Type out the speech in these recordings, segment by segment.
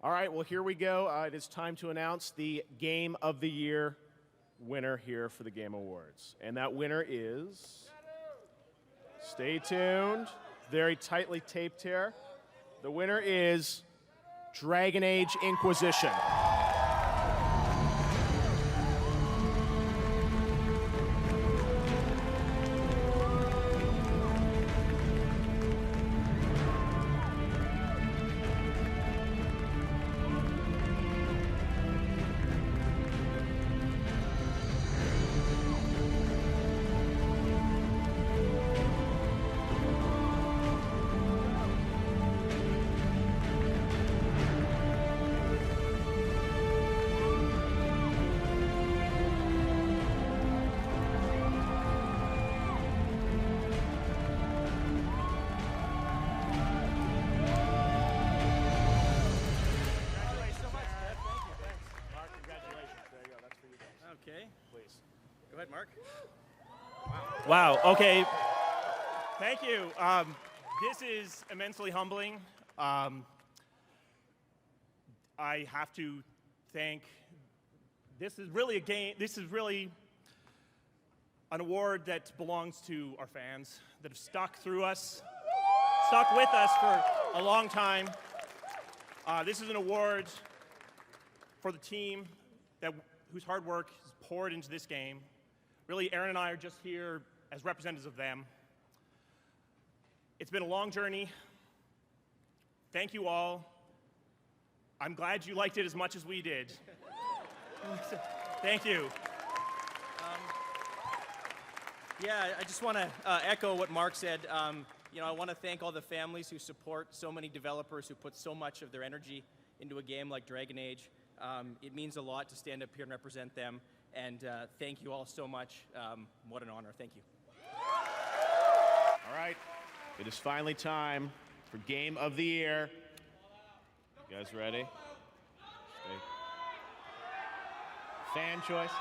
All right, well, here we go. It is time to announce the Game of the Year winner here for the Game Awards. And that winner is, stay tuned, very tightly taped here. The winner is Dragon Age Inquisition. Okay. Please. Go ahead, Mark. Wow. Okay. Thank you. This is immensely humbling. I have to thank. This is really a game. This is really an award that belongs to our fans that have stuck with us for a long time. This is an award for the team whose hard work is poured into this game. Really, Aaron and I are just here as representatives of them. It's been a long journey. Thank you all. I'm glad you liked it as much as we did. Thank you. Yeah, I just want to echo what Mark said. I want to thank all the families who support so many developers who put so much of their energy into a game like Dragon Age. It means a lot to stand up here and represent them. And thank you all so much. What an honor. Thank you. All right. It is finally time for Game of the Year. You guys ready? Fan choice.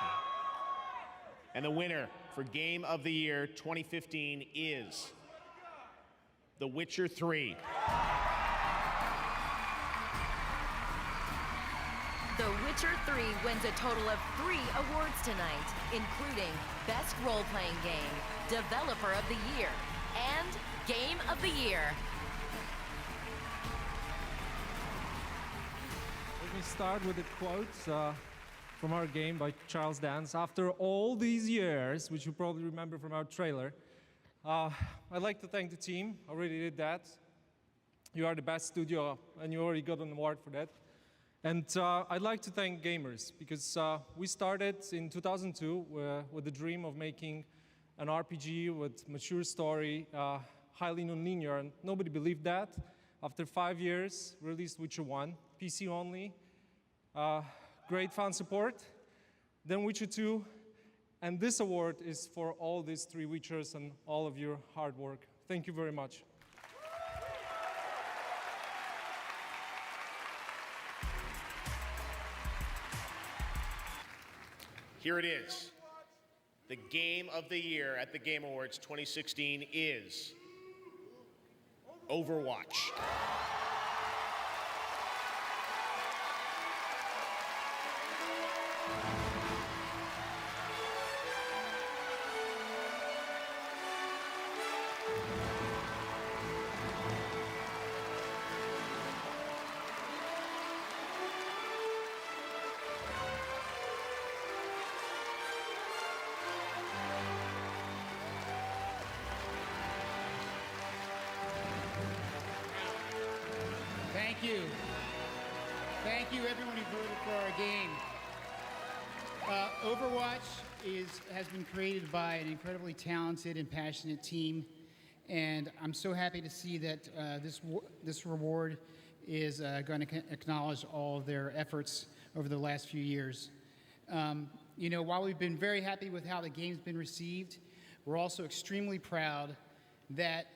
And the winner for Game of the Year 2015 is The Witcher 3. The Witcher 3 wins a total of 3 awards tonight, including Best Role-Playing Game, Developer of the Year, and Game of the Year. Let me start with a quote from our game by Charles Dance. After all these years, which you probably remember from our trailer, I'd like to thank the team. I already did that. You are the best studio, and you already got an award for that. And I'd like to thank gamers, because we started in 2002 with the dream of making an RPG with mature story, highly non-linear, and nobody believed that. After 5 years, released Witcher 1, PC only, great fan support, then Witcher 2, and this award is for all these 3 Witchers and all of your hard work. Thank you very much. Here it is. The Game of the Year at the Game Awards 2016 is Overwatch. Thank you. Thank you, everyone who voted for our game. Overwatch has been created by an incredibly talented and passionate team, and I'm so happy to see that this reward is going to acknowledge all of their efforts over the last few years. While we've been very happy with how the game's been received, we're also extremely proud that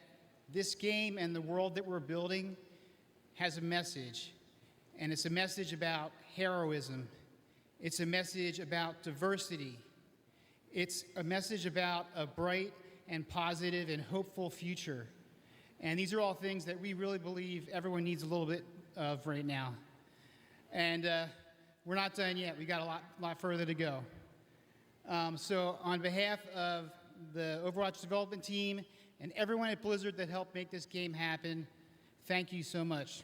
this game and the world that we're building has a message, and it's a message about heroism. It's a message about diversity. It's a message about a bright and positive and hopeful future. And these are all things that we really believe everyone needs a little bit of right now. And we're not done yet. We got a lot further to go. So on behalf of the Overwatch development team and everyone at Blizzard that helped make this game happen, thank you so much.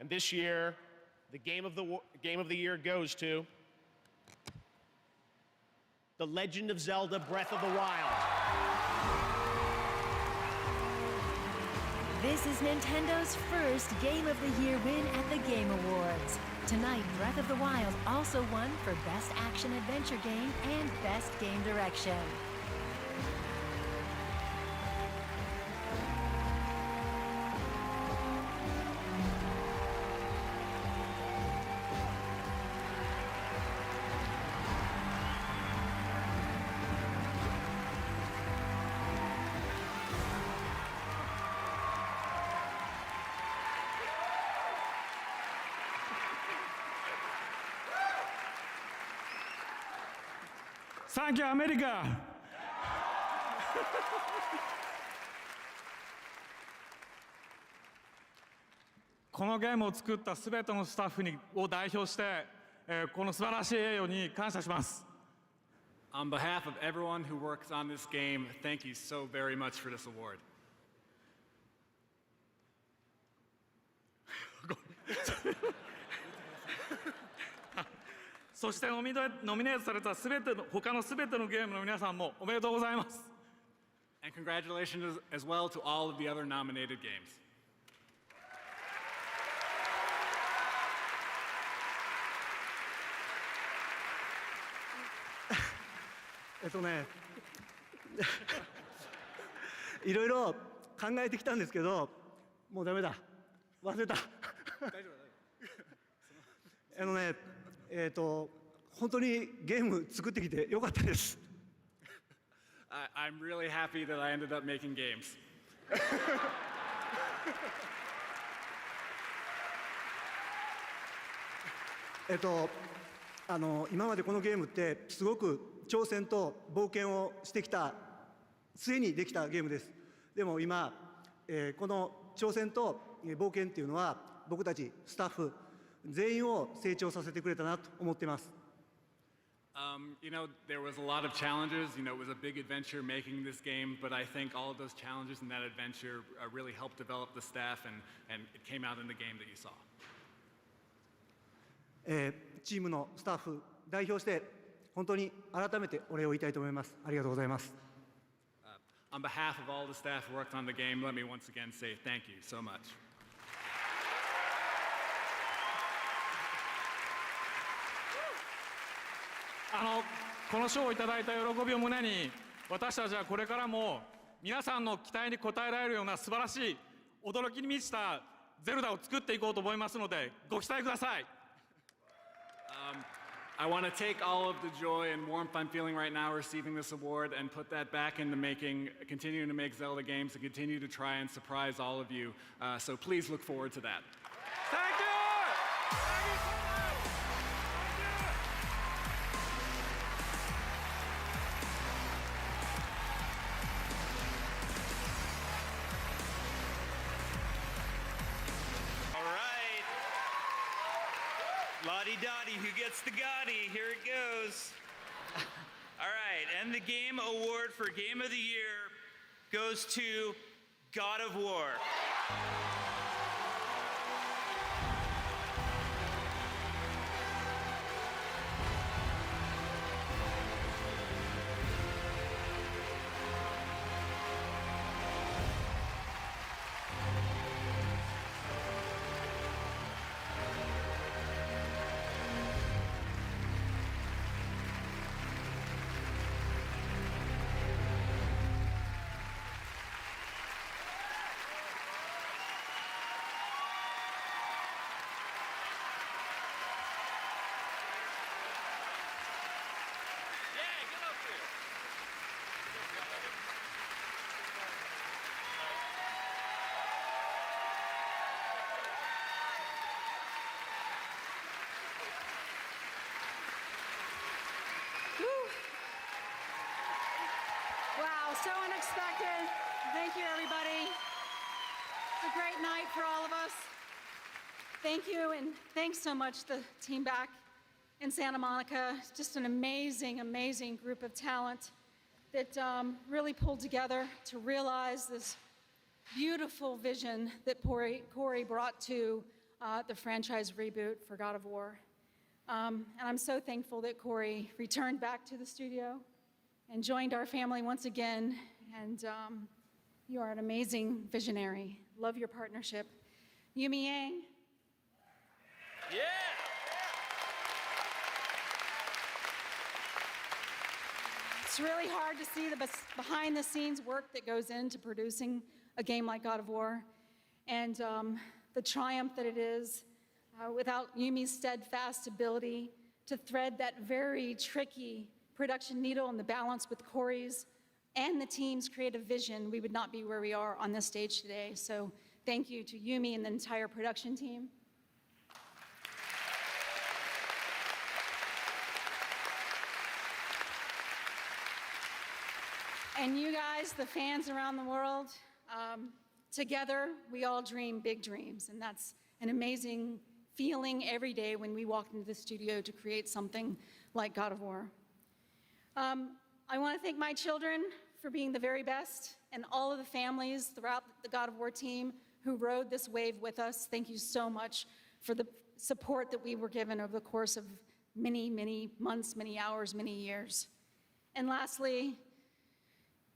And this year, the game of the year goes to The Legend of Zelda: Breath of the Wild. This is Nintendo's first Game of the Year win at the Game Awards. Tonight, Breath of the Wild also won for Best Action Adventure Game and Best Game Direction. Thank you, America! このゲームを作ったすべてのスタッフを代表して、この素晴らしい栄誉に感謝します。On behalf of everyone who works on this game, thank you so very much for this award. そしてノミネートされた他のすべてのゲームの皆さんもおめでとうございます。And congratulations as well to all of the other nominated games. いろいろ考えてきたんですけど、もうダメだ。忘れた。本当にゲーム作ってきてよかったです。I'm really happy that I ended up making games. 今までこのゲームってすごく挑戦と冒険をしてきた末にできたゲームです。でも今、この挑戦と冒険っていうのは僕たちスタッフ全員を成長させてくれたなと思っています。There was a lot of challenges. It was a big adventure making this game, but I think all of those challenges in that adventure really helped develop the staff, and it came out in the game that you saw. チームのスタッフ代表して本当に改めてお礼を言いたいと思います。ありがとうございます。On behalf of all the staff who worked on the game, let me once again say thank you so much. この賞をいただいた喜びを胸に、私たちはこれからも皆さんの期待に応えられるような素晴らしい驚きに満ちたゼルダを作っていこうと思いますので、ご期待ください。I want to take all of the joy and warmth I'm feeling right now receiving this award and put that back into continuing to make Zelda games and continue to try and surprise all of you. So please look forward to that. Thank you! La-di-da-di, who gets the Gotti? Here it goes. All right, and the game award for Game of the Year goes to God of War. So unexpected. Thank you, everybody. It's a great night for all of us. Thank you, and thanks so much, the team back in Santa Monica. Just an amazing, amazing group of talent that really pulled together to realize this beautiful vision that Corey brought to the franchise reboot for God of War. And I'm so thankful that Corey returned back to the studio and joined our family once again. And you are an amazing visionary. Love your partnership. Yumi Yang. Yeah! It's really hard to see the behind the scenes work that goes into producing a game like God of War and the triumph that it is without Yumi's steadfast ability to thread that very tricky production needle and the balance with Corey's and the team's creative vision, we would not be where we are on this stage today. So thank you to Yumi and the entire production team. And you guys, the fans around the world, together, we all dream big dreams. And that's an amazing feeling every day when we walk into the studio to create something like God of War. I want to thank my children for being the very best and all of the families throughout the God of War team who rode this wave with us. Thank you so much for the support that we were given over the course of many, many months, many hours, many years. And lastly,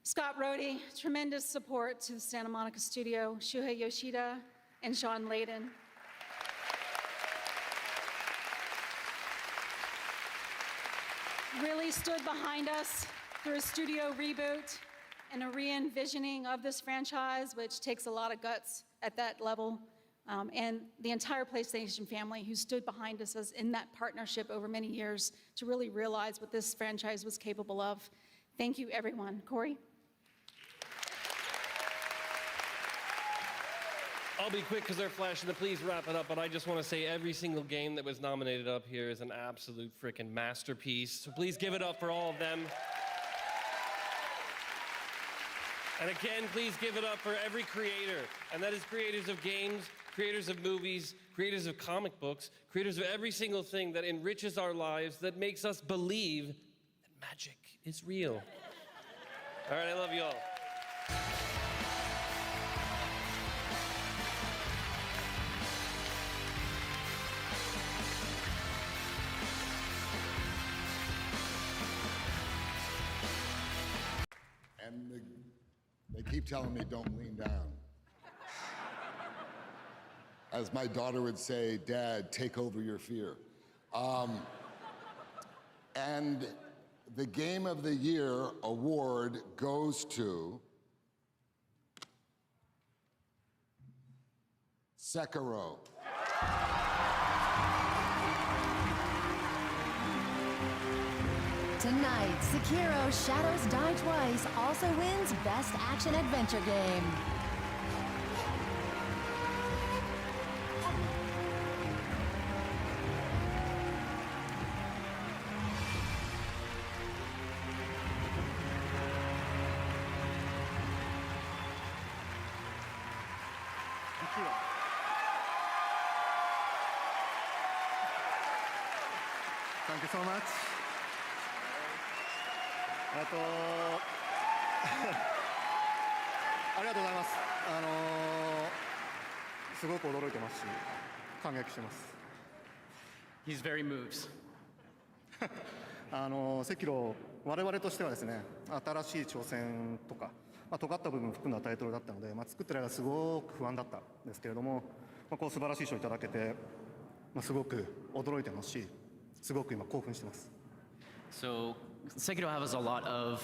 Scott Rohde, tremendous support to the Santa Monica studio, Shuhei Yoshida and Sean Layden. Really stood behind us through a studio reboot and a re-envisioning of this franchise, which takes a lot of guts at that level. And the entire PlayStation family who stood behind us as in that partnership over many years to really realize what this franchise was capable of. Thank you, everyone. Corey? I'll be quick because they're flashing to please wrap it up, but I just want to say every single game that was nominated up here is an absolute freaking masterpiece. So please give it up for all of them. And again, please give it up for every creator, and that is creators of games, creators of movies, creators of comic books, creators of every single thing that enriches our lives, that makes us believe that magic is real. All right, I love you all. And they keep telling me don't lean down. As my daughter would say, Dad, take over your fear. And the Game of the Year award goes to Sekiro. Tonight, Sekiro Shadows Die Twice also wins Best Action Adventure Game. Thank you so much. ありがとうございます。すごく驚いてますし、感激してます。He's very moved. 赤炉、我々としてはですね、新しい挑戦とか、尖った部分を含んだタイトルだったので、作ってる間すごく不安だったんですけれども、こう素晴らしい賞をいただけて、すごく驚いてますし、すごく今興奮してます。So Sekiro has a lot of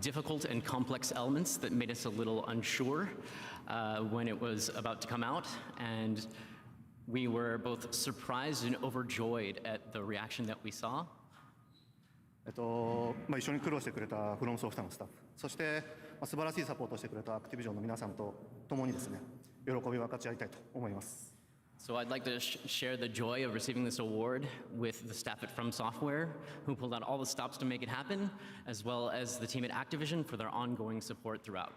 difficult and complex elements that made us a little unsure when it was about to come out, and we were both surprised and overjoyed at the reaction that we saw. 一緒に苦労してくれたフロムソフトのスタッフ、そして素晴らしいサポートをしてくれたアクティビジョンの皆さんと共にですね、喜びを分かち合いたいと思います。So I'd like to share the joy of receiving this award with the staff at From Software, who pulled out all the stops to make it happen, as well as the team at Activision for their ongoing support throughout.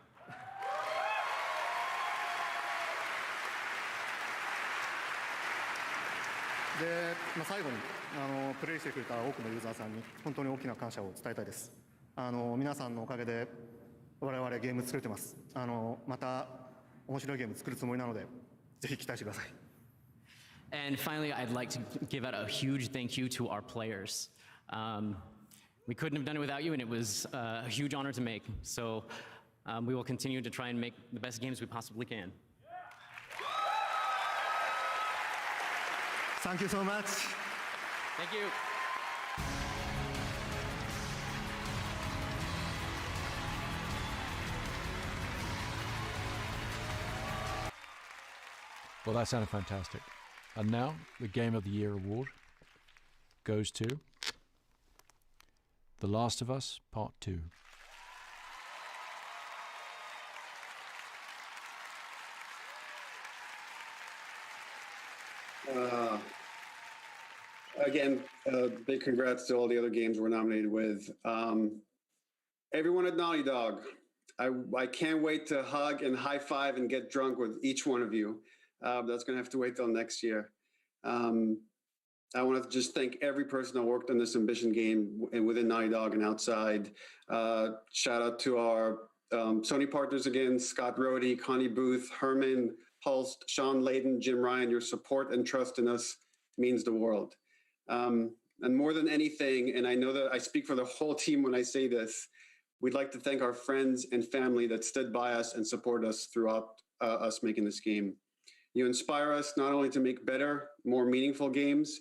で、最後にプレイしてくれた多くのユーザーさんに本当に大きな感謝を伝えたいです。皆さんのおかげで我々ゲーム作れてます。また面白いゲーム作るつもりなので、ぜひ期待してください。And finally, I'd like to give out a huge thank you to our players. We couldn't have done it without you, and it was a huge honor to make. So we will continue to try and make the best games we possibly can. Thank you so much. Thank you. Well, that sounded fantastic. And now, the Game of the Year award goes to The Last of Us Part 2. Again, big congrats to all the other games we're nominated with. Everyone at Naughty Dog, I can't wait to hug and high five and get drunk with each one of you. That's going to have to wait till next year. I want to just thank every person that worked on this Ambition game and within Naughty Dog and outside. Shout out to our Sony partners again, Scott Rohde, Connie Booth, Herman Hulst, Sean Layden, Jim Ryan. Your support and trust in us means the world. And more than anything, and I know that I speak for the whole team when I say this, we'd like to thank our friends and family that stood by us and support us throughout us making this game. You inspire us not only to make better, more meaningful games,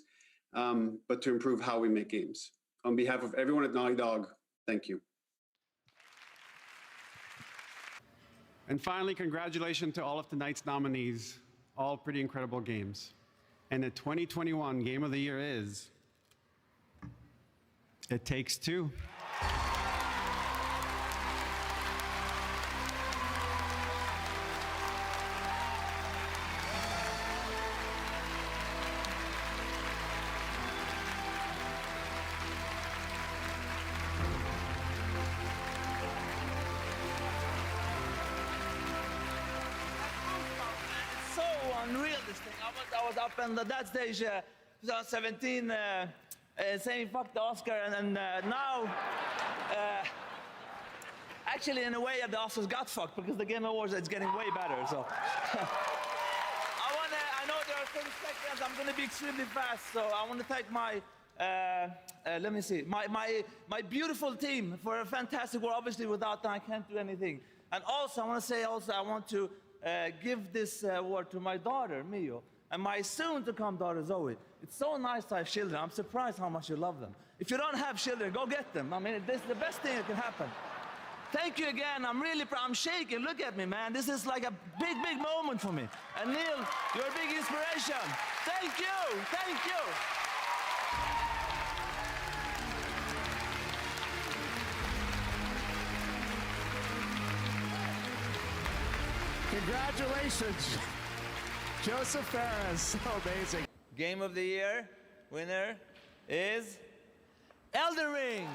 but to improve how we make games. On behalf of everyone at Naughty Dog, thank you. And finally, congratulations to all of tonight's nominees, all pretty incredible games. And the 2021 Game of the Year is It Takes Two. Unreal, this thing. I was up on that stage 2017 saying fuck the Oscar, and now actually in a way the Oscars got fucked because the Game Awards is getting way better. So I know there are 30 seconds. I'm going to be extremely fast. So I want to thank my let me see, my beautiful team for a fantastic work. Obviously without them I can't do anything. And also I want to say I want to give this award to my daughter, Mio, and my soon-to-come daughter, Zoe. It's so nice to have children. I'm surprised how much you love them. If you don't have children, go get them. I mean, this is the best thing that can happen. Thank you again. I'm really proud. I'm shaking. Look at me, man. This is like a big, big moment for me. And Neil, you're a big inspiration. Thank you. Thank you. Congratulations, Joseph Fares. So amazing. Game of the Year winner is Elden Ring.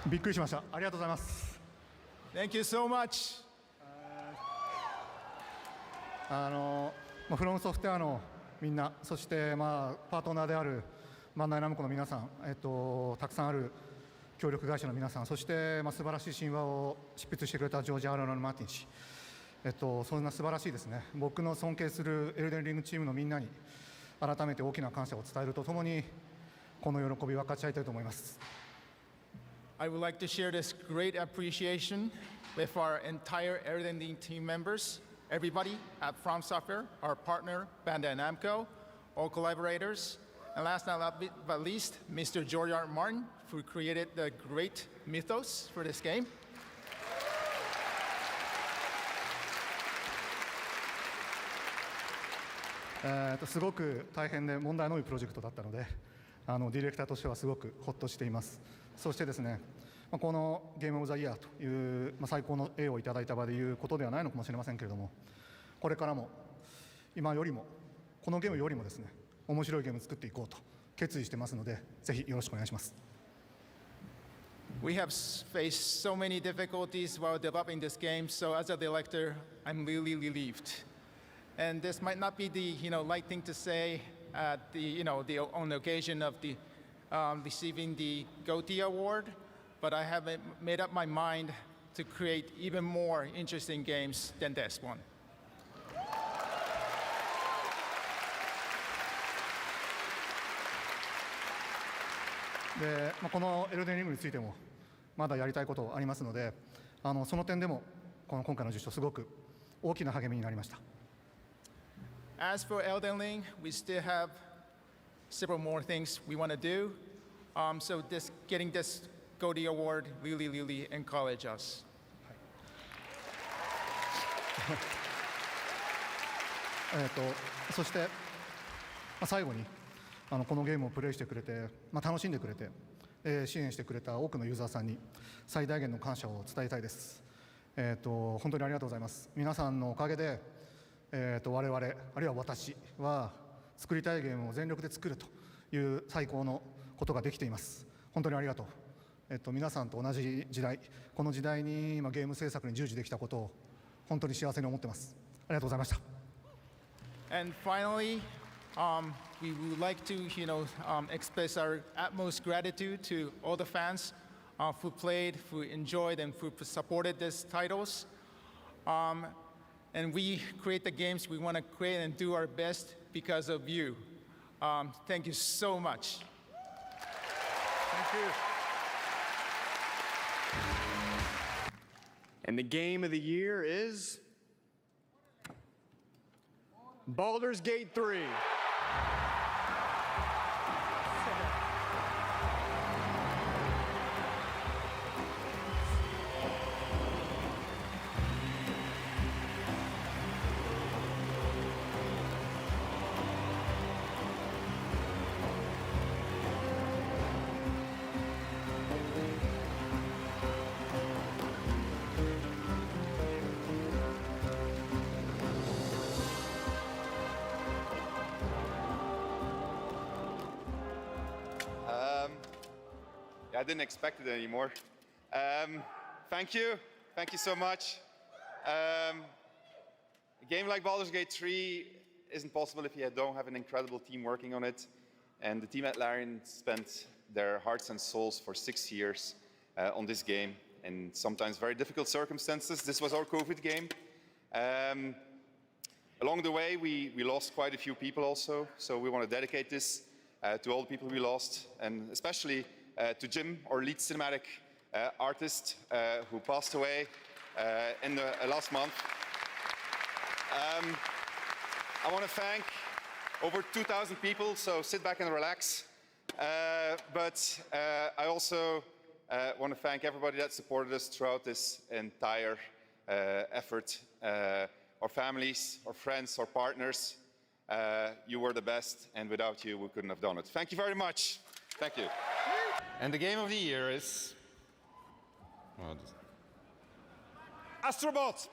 びっくりしました。ありがとうございます。Thank you so much. フロムソフトウェアのみんな、そしてパートナーであるバンダイナムコの皆さん、たくさんある協力会社の皆さん、そして素晴らしい神話を執筆してくれたジョージ・アーロン・マーティン氏、そんな素晴らしいですね。僕の尊敬するエルデンリングチームのみんなに改めて大きな感謝を伝えるとともに、この喜びを分かち合いたいと思います。I would like to share this great appreciation with our entire Elden Ring team members, everybody at From Software, our partner Bandai Namco, all collaborators, and last but least, Mr. George R. Martin, who created the great mythos for this game. すごく大変で問題の多いプロジェクトだったので、ディレクターとしてはすごくほっとしています。そしてですね、このゲームオブザイヤーという、最高の栄をいただいた場でいうことではないのかもしれませんけれども、これからも今よりもこのゲームよりもですね、面白いゲームを作っていこうと決意してますので、ぜひよろしくお願いします。We have faced so many difficulties while developing this game, so as a director, I'm really relieved. And this might not be the light thing to say at on the occasion of the receiving the GOTY award, but I have made up my mind to create even more interesting games than this one. で、このエルデンリングについてもまだやりたいことありますので、その点でも今回の受賞すごく大きな励みになりました。As for Elden Ring, we still have several more things we want to do. So getting this GOTY award really encouraged us. そして、最後にこのゲームをプレイしてくれて、楽しんでくれて、支援してくれた多くのユーザーさんに最大限の感謝を伝えたいです。本当にありがとうございます。皆さんのおかげで我々あるいは私は作りたいゲームを全力で作るという最高のことができています。本当にありがとう。皆さんと同じ時代、この時代に今ゲーム制作に従事できたことを本当に幸せに思っています。ありがとうございました。And finally, we would like to express our utmost gratitude to all the fans who played, who enjoyed, and who supported these titles. And we create the games we want to create and do our best because of you. Thank you so much. Thank you. And the game of the year is Baldur's Gate 3. I didn't expect it anymore. Thank you so much. A game like Baldur's Gate 3 isn't possible if you don't have an incredible team working on it. And the team at Larian spent their hearts and souls for 6 years on this game in sometimes very difficult circumstances. This was our COVID game. Along the way, we lost quite a few people also. So we want to dedicate this to all the people we lost, and especially to Jim, our lead cinematic artist, who passed away in the last month. I want to thank over 2,000 people, so sit back and relax. But I also want to thank everybody that supported us throughout this entire effort. Our families, our friends, our partners. You were the best, and without you, we couldn't have done it. Thank you very much. Thank you. And the game of the year is Astrobot.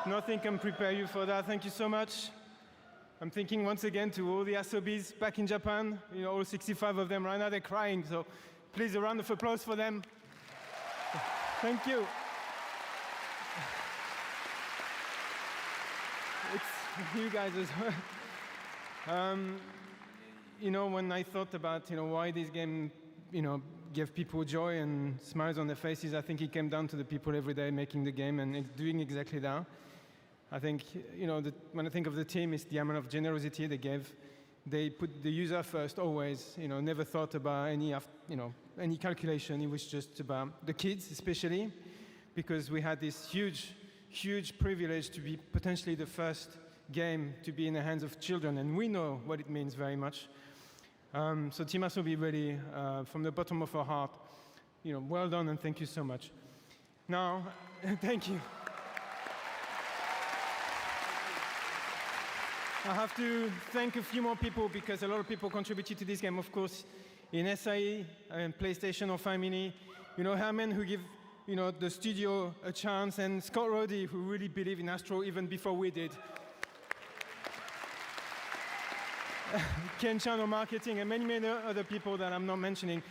Nothing can prepare you for that. Thank you so much. I'm thinking once again to all the Asobis back in Japan, all 65 of them right now, they're crying. So please, a round of applause for them. Thank you. It's you guys as well. When I thought about, why this game, gave people joy and smiles on their faces, I think it came down to the people every day making the game and doing exactly that. I think, when I think of the team, it's the amount of generosity they gave. They put the user first always, never thought about any calculation. It was just about the kids, especially, because we had this huge, huge privilege to be potentially the first game to be in the hands of children, and we know what it means very much. So Team Asobi, really, from the bottom of our heart, well done and thank you so much. Now, thank you. I have to thank a few more people because a lot of people contributed to this game, of course, in SIE and PlayStation or Family. Herman, who gave the studio a chance, and Scott Roddy, who really believed in Astro even before we did. Ken Chan on marketing, and many, many other people that I'm not mentioning.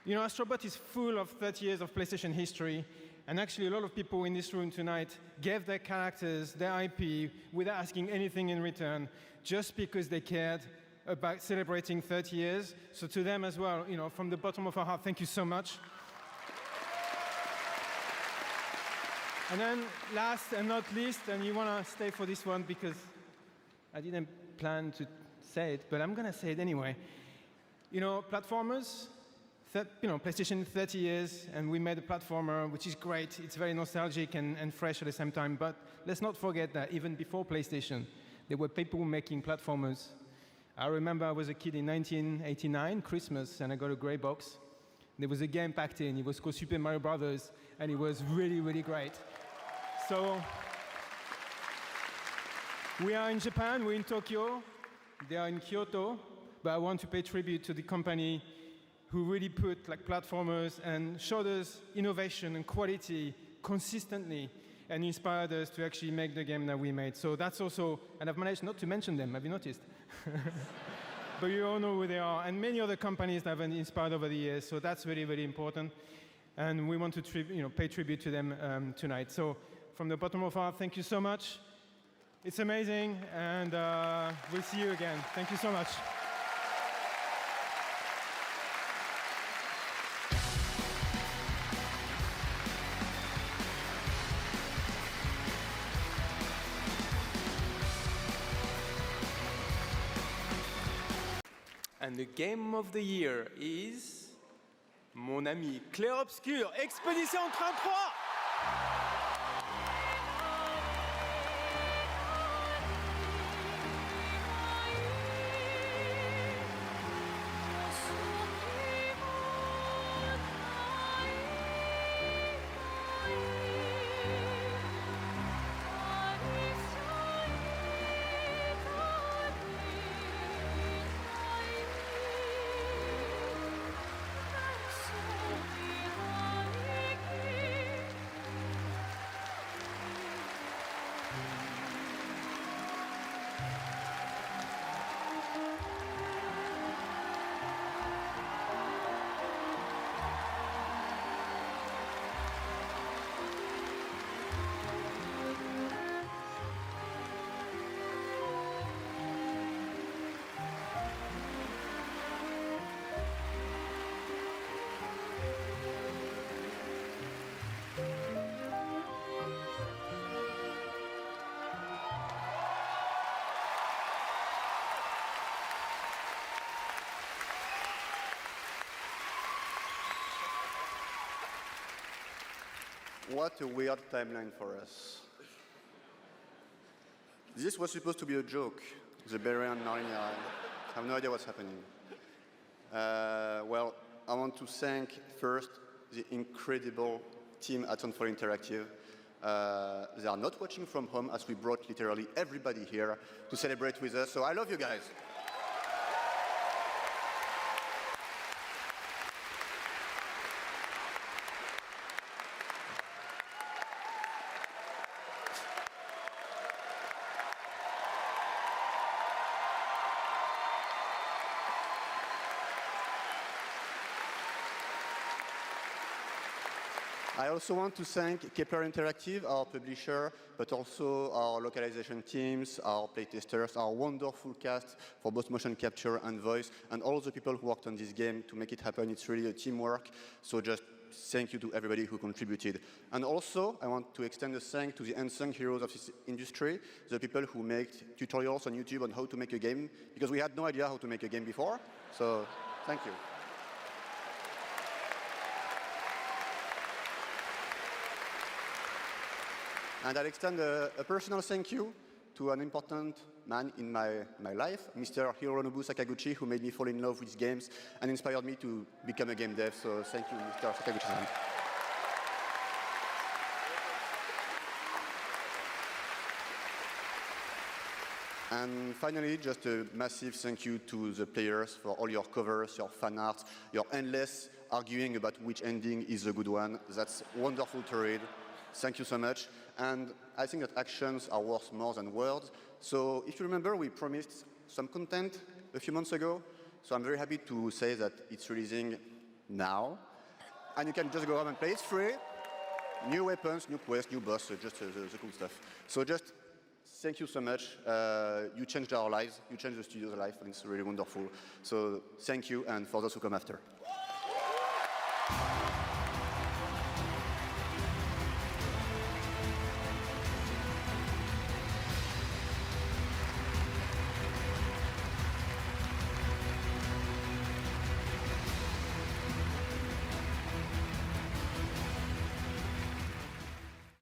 Astrobot is full of 30 years of PlayStation history, and actually a lot of people in this room tonight gave their characters, their IP, without asking anything in return, just because they cared about celebrating 30 years. So to them as well, from the bottom of our heart, thank you so much. And then last and not least, and you want to stay for this one because I didn't plan to say it, but I'm going to say it anyway. Platformers, PlayStation 30 years, and we made a platformer, which is great. It's very nostalgic and fresh at the same time, but let's not forget that even before PlayStation, there were people making platformers. I remember I was a kid in 1989, Christmas, and I got a gray box. There was a game packed in. It was called Super Mario Brothers, and it was really, really great. So we are in Japan, we're in Tokyo, they are in Kyoto, but I want to pay tribute to the company who really put platformers and showed us innovation and quality consistently and inspired us to actually make the game that we made. So that's also, and I've managed not to mention them, have you noticed? But you all know who they are, and many other companies that have been inspired over the years, so that's really, really important. And we want to pay tribute to them tonight. So from the bottom of our heart, thank you so much. It's amazing, and we'll see you again. Thank you so much. And the game of the year is mon ami Clair Obscur, Expédition 33. What a weird timeline for us. This was supposed to be a joke, the Barbarian Narnia. I have no idea what's happening. Well, I want to thank first the incredible team at Unfold Interactive. They are not watching from home as we brought literally everybody here to celebrate with us, so I love you guys. I also want to thank Kepler Interactive, our publisher, but also our localization teams, our playtesters, our wonderful cast for both motion capture and voice, and all the people who worked on this game to make it happen. It's really a teamwork, so just thank you to everybody who contributed. And also, I want to extend a thank to the unsung heroes of this industry, the people who make tutorials on YouTube on how to make a game, because we had no idea how to make a game before, so thank you. And I'll extend a personal thank you to an important man in my life, Mr. Hironobu Sakaguchi, who made me fall in love with games and inspired me to become a game dev. So thank you, Mr. Sakaguchi-san. And finally, just a massive thank you to the players for all your covers, your fan art, your endless arguing about which ending is the good one. That's wonderful to read. Thank you so much. And I think that actions are worth more than words. So if you remember, we promised some content a few months ago. So I'm very happy to say that it's releasing now. And you can just go home and play. It's free. New weapons, new quests, new boss, just the cool stuff. So just thank you so much. You changed our lives. You changed the studio's life, and it's really wonderful. So thank you, and for those who come after.